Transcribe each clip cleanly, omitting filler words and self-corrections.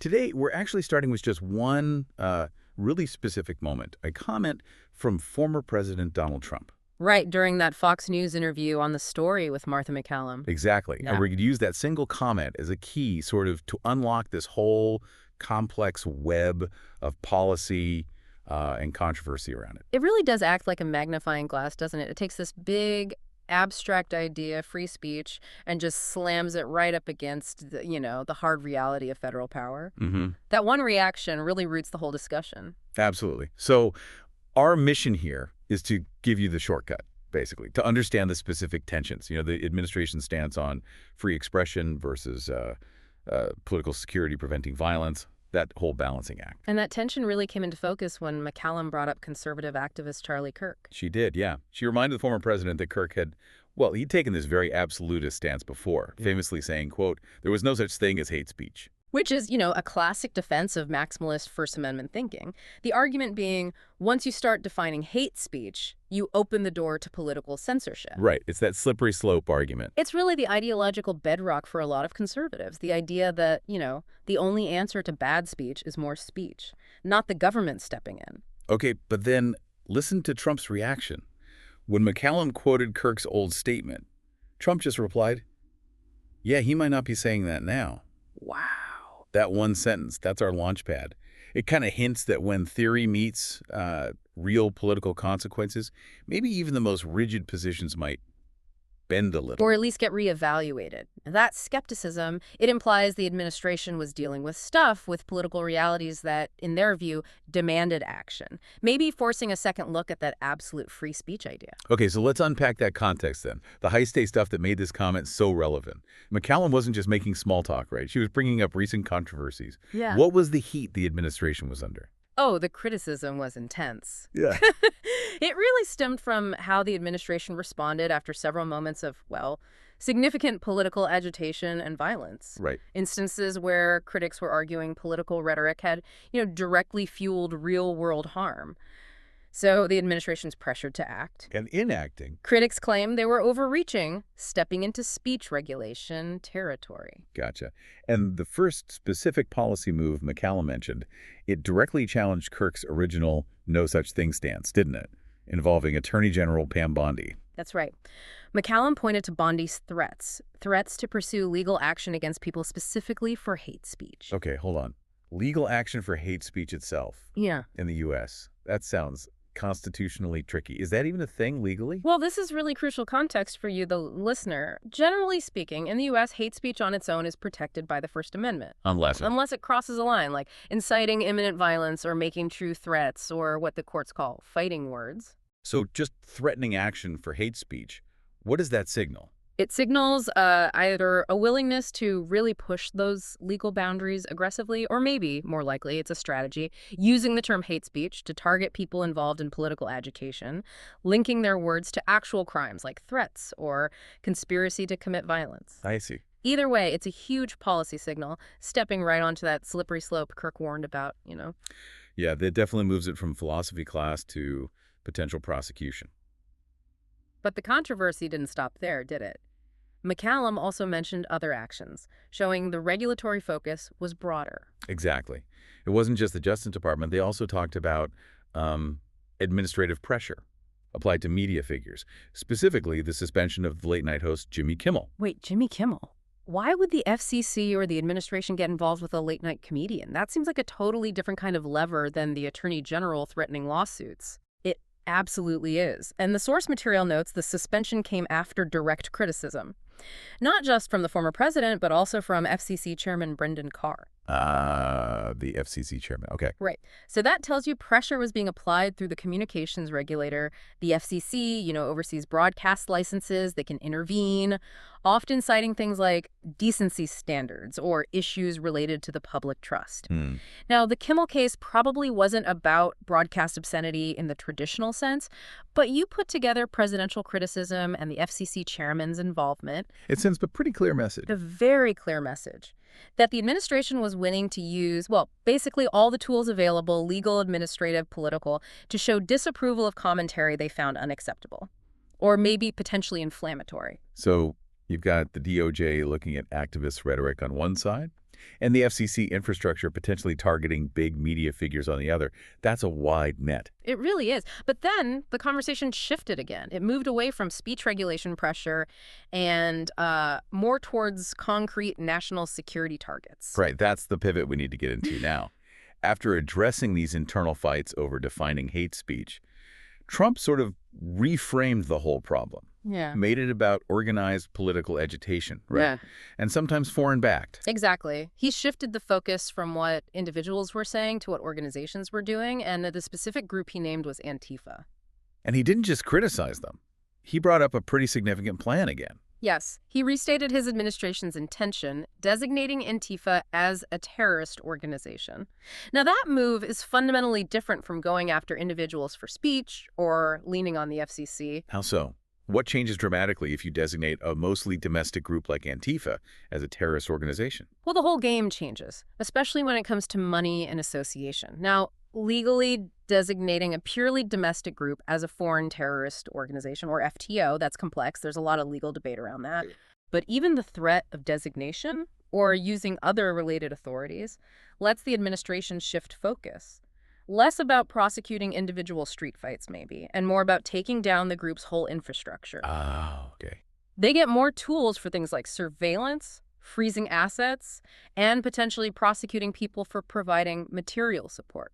Today, we're actually starting with just one really specific moment, a comment from former President Donald Trump. Right, during that Fox News interview on The Story with Martha MacCallum. Exactly. Yeah. And we're going to use that single comment as a key sort of to unlock this whole complex web of policy and controversy around it. It really does act like a magnifying glass, doesn't it? It takes this big, abstract idea, free speech, and just slams it right up against, the hard reality of federal power. Mm-hmm. That one reaction really roots the whole discussion. Absolutely. So our mission here is to give you the shortcut, basically, to understand the specific tensions. The administration's stance on free expression versus political security preventing violence, that whole balancing act. And that tension really came into focus when MacCallum brought up conservative activist Charlie Kirk. She did, yeah. She reminded the former president that Kirk he'd taken this very absolutist stance before, famously saying, quote, "There was no such thing as hate speech." Which is, a classic defense of maximalist First Amendment thinking. The argument being, once you start defining hate speech, you open the door to political censorship. Right. It's that slippery slope argument. It's really the ideological bedrock for a lot of conservatives. The idea that, the only answer to bad speech is more speech, not the government stepping in. Okay, but then listen to Trump's reaction. When MacCallum quoted Kirk's old statement, Trump just replied, "Yeah, he might not be saying that now." Wow. That one sentence, that's our launch pad. It kind of hints that when theory meets real political consequences, maybe even the most rigid positions might bend a little. Or at least get reevaluated. That skepticism, it implies the administration was dealing with political realities that, in their view, demanded action. Maybe forcing a second look at that absolute free speech idea. Okay, so let's unpack that context then. The high-stakes stuff that made this comment so relevant. MacCallum wasn't just making small talk, right? She was bringing up recent controversies. Yeah. What was the heat the administration was under? Oh, the criticism was intense. Yeah. It really stemmed from how the administration responded after several moments of, significant political agitation and violence. Right. Instances where critics were arguing political rhetoric had, directly fueled real-world harm. So the administration's pressured to act. And in acting. Critics claim they were overreaching, stepping into speech regulation territory. Gotcha. And the first specific policy move MacCallum mentioned, it directly challenged Kirk's original no such thing stance, didn't it? Involving Attorney General Pam Bondi. That's right. MacCallum pointed to Bondi's threats to pursue legal action against people specifically for hate speech. Okay, hold on. Legal action for hate speech itself. Yeah. In the U.S. That sounds constitutionally tricky. Is that even a thing legally? Well, this is really crucial context for you, the listener. Generally speaking, in the U.S., hate speech on its own is protected by the First Amendment. Unless it crosses a line, like inciting imminent violence or making true threats or what the courts call fighting words. So just threatening action for hate speech, what does that signal? It signals either a willingness to really push those legal boundaries aggressively, or maybe, more likely, it's a strategy, using the term hate speech to target people involved in political agitation, linking their words to actual crimes like threats or conspiracy to commit violence. I see. Either way, it's a huge policy signal, stepping right onto that slippery slope Kirk warned about, Yeah, that definitely moves it from philosophy class to potential prosecution. But the controversy didn't stop there, did it? MacCallum also mentioned other actions, showing the regulatory focus was broader. Exactly. It wasn't just the Justice Department. They also talked about administrative pressure applied to media figures, specifically the suspension of the late-night host Jimmy Kimmel. Wait, Jimmy Kimmel? Why would the FCC or the administration get involved with a late-night comedian? That seems like a totally different kind of lever than the Attorney General threatening lawsuits. It absolutely is. And the source material notes the suspension came after direct criticism. Not just from the former president, but also from FCC Chairman Brendan Carr. The FCC chairman. Okay. Right. So that tells you pressure was being applied through the communications regulator. The FCC, oversees broadcast licenses. They can intervene, often citing things like decency standards or issues related to the public trust. Now, the Kimmel case probably wasn't about broadcast obscenity in the traditional sense, but you put together presidential criticism and the FCC chairman's involvement. It sends a pretty clear message. A very clear message that the administration was willing to use, basically all the tools available, legal, administrative, political, to show disapproval of commentary they found unacceptable or maybe potentially inflammatory. So you've got the DOJ looking at activist rhetoric on one side, And the FCC infrastructure potentially targeting big media figures on the other. That's a wide net. It really is. But then the conversation shifted again. It moved away from speech regulation pressure and more towards concrete national security targets. Right, that's the pivot we need to get into now. After addressing these internal fights over defining hate speech, Trump sort of reframed the whole problem. Yeah. Made it about organized political agitation, right? Yeah. And sometimes foreign-backed. Exactly. He shifted the focus from what individuals were saying to what organizations were doing, and the specific group he named was Antifa. And he didn't just criticize them. He brought up a pretty significant plan again. Yes, he restated his administration's intention, designating Antifa as a terrorist organization. Now, that move is fundamentally different from going after individuals for speech or leaning on the FCC. How so? What changes dramatically if you designate a mostly domestic group like Antifa as a terrorist organization? Well, the whole game changes, especially when it comes to money and association. Now, legally designating a purely domestic group as a foreign terrorist organization, or FTO, that's complex. There's a lot of legal debate around that. But even the threat of designation or using other related authorities lets the administration shift focus. Less about prosecuting individual street fights, maybe, and more about taking down the group's whole infrastructure. Oh, okay. They get more tools for things like surveillance, freezing assets, and potentially prosecuting people for providing material support,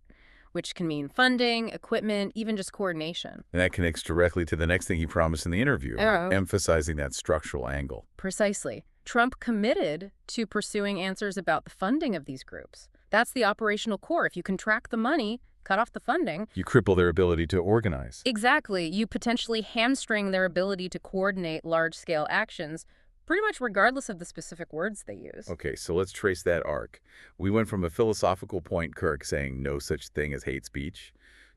which can mean funding, equipment, even just coordination. And that connects directly to the next thing he promised in the interview, emphasizing that structural angle. Precisely. Trump committed to pursuing answers about the funding of these groups. That's the operational core. If you can track the money, cut off the funding, you cripple their ability to organize. Exactly. You potentially hamstring their ability to coordinate large-scale actions, pretty much regardless of the specific words they use. Okay, so let's trace that arc. We went from a philosophical point, Kirk, saying no such thing as hate speech,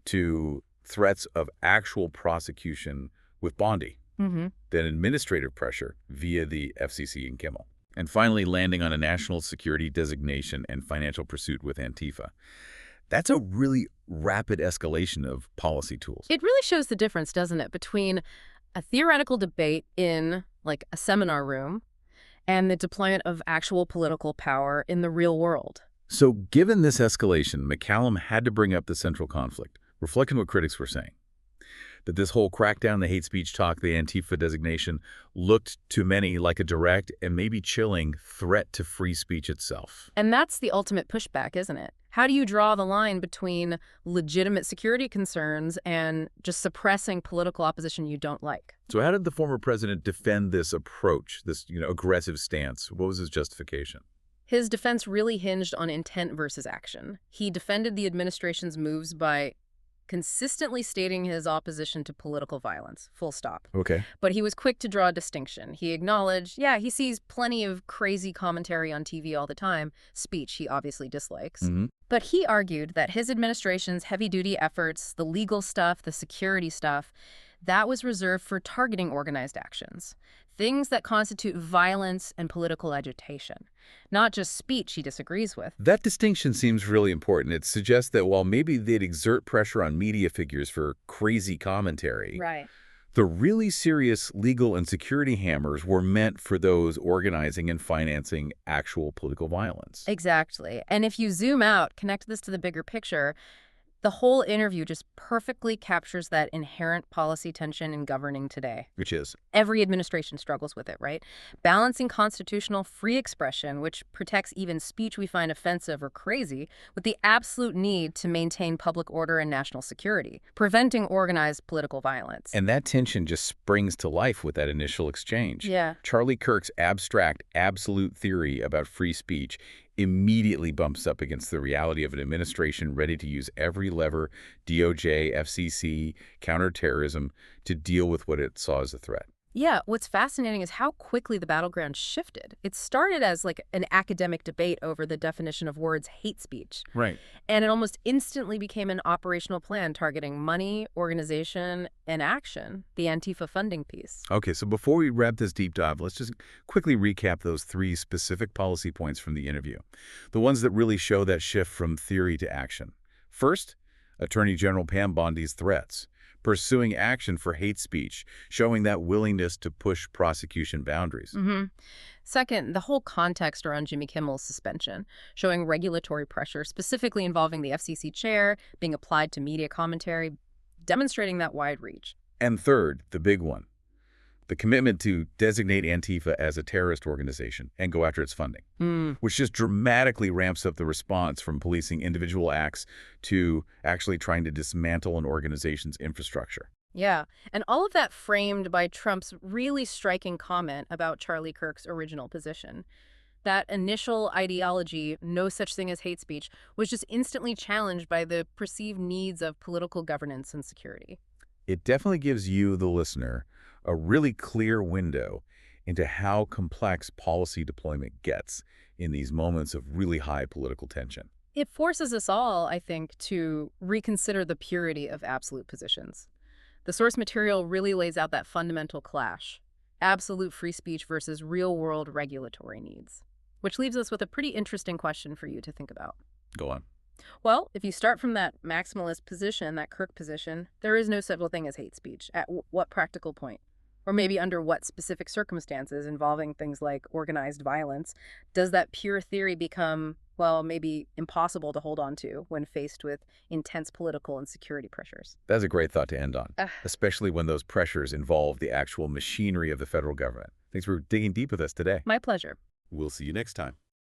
to threats of actual prosecution with Bondi, then administrative pressure via the FCC and Kimmel, and finally landing on a national security designation and financial pursuit with Antifa. That's a really rapid escalation of policy tools. It really shows the difference, doesn't it, between a theoretical debate in, like, a seminar room and the deployment of actual political power in the real world. So given this escalation, MacCallum had to bring up the central conflict, reflecting what critics were saying. That this whole crackdown, the hate speech talk, the Antifa designation, looked to many like a direct and maybe chilling threat to free speech itself. And that's the ultimate pushback, isn't it? How do you draw the line between legitimate security concerns and just suppressing political opposition you don't like? So how did the former president defend this approach, this aggressive stance? What was his justification? His defense really hinged on intent versus action. He defended the administration's moves by consistently stating his opposition to political violence, full stop. Okay. But he was quick to draw a distinction. He acknowledged, yeah, he sees plenty of crazy commentary on TV all the time, speech he obviously dislikes. But he argued that his administration's heavy-duty efforts, the legal stuff, the security stuff, that was reserved for targeting organized actions, things that constitute violence and political agitation, not just speech he disagrees with. That distinction seems really important. It suggests that while maybe they'd exert pressure on media figures for crazy commentary, Right. the really serious legal and security hammers were meant for those organizing and financing actual political violence. Exactly. And if you zoom out, connect this to the bigger picture, the whole interview just perfectly captures that inherent policy tension in governing today. Which is? Every administration struggles with it, right? Balancing constitutional free expression, which protects even speech we find offensive or crazy, with the absolute need to maintain public order and national security, preventing organized political violence. And that tension just springs to life with that initial exchange. Yeah. Charlie Kirk's abstract, absolute theory about free speech immediately bumps up against the reality of an administration ready to use every lever, DOJ, FCC, counterterrorism, to deal with what it saw as a threat. Yeah, what's fascinating is how quickly the battleground shifted. It started as like an academic debate over the definition of words hate speech. Right. And it almost instantly became an operational plan targeting money, organization, and action, the Antifa funding piece. Okay, so before we wrap this deep dive, let's just quickly recap those three specific policy points from the interview, the ones that really show that shift from theory to action. First, Attorney General Pam Bondi's threats, pursuing action for hate speech, showing that willingness to push prosecution boundaries. Second, the whole context around Jimmy Kimmel's suspension, showing regulatory pressure, specifically involving the FCC chair, being applied to media commentary, demonstrating that wide reach. And third, the big one, the commitment to designate Antifa as a terrorist organization and go after its funding, which just dramatically ramps up the response from policing individual acts to actually trying to dismantle an organization's infrastructure. Yeah, and all of that framed by Trump's really striking comment about Charlie Kirk's original position. That initial ideology, no such thing as hate speech, was just instantly challenged by the perceived needs of political governance and security. It definitely gives you, the listener, a really clear window into how complex policy deployment gets in these moments of really high political tension. It forces us all, I think, to reconsider the purity of absolute positions. The source material really lays out that fundamental clash, absolute free speech versus real-world regulatory needs, which leaves us with a pretty interesting question for you to think about. Go on. Well, if you start from that maximalist position, that Kirk position, there is no such thing as hate speech. At what practical point? Or maybe under what specific circumstances involving things like organized violence does that pure theory become, well, maybe impossible to hold on to when faced with intense political and security pressures? That's a great thought to end on, especially when those pressures involve the actual machinery of the federal government. Thanks for digging deep with us today. My pleasure. We'll see you next time.